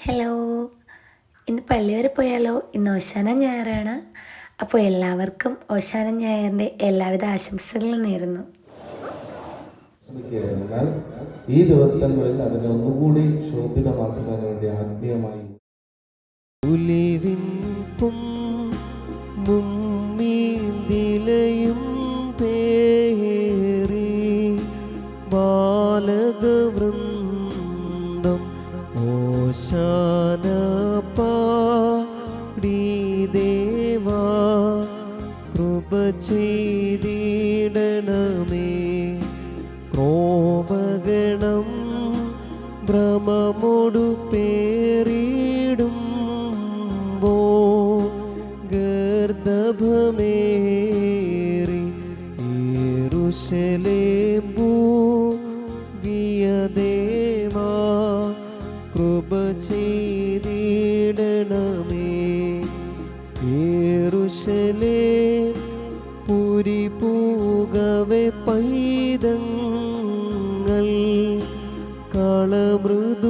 Hello, ഇന്ന് പള്ളി വരെ പോയാലോ? ഇന്ന് ഓശാന ഞായറാണ്. അപ്പോൾ എല്ലാവർക്കും ഓശാന ഞായറിൻ്റെ എല്ലാവിധ ആശംസകളും നേരുന്നു. ഈ ദിവസങ്ങളിൽ അതിനെ ഒന്നുകൂടി ശോഭിതമാക്കുന്നതിന് വേണ്ടി ആത്മീയമായി മുമ്മീന്തിലയും പേറി ബാലകവൃന്ദം ഓശാന പാടി ദേവാ കൃപ ചെയ്തിടണമേ. ക്രോപഗണം ഭ്രമമൊടു പേറിടുമ്പോ ഗർദഭമേറി യെരൂശലേം ഭൂഗിയ ദേവാ കൃപ ചെയ്തിടണമേ. യെരൂശലേം പുരി പൂകവെ പൈതങ്ങൾ കളമൃദുവായി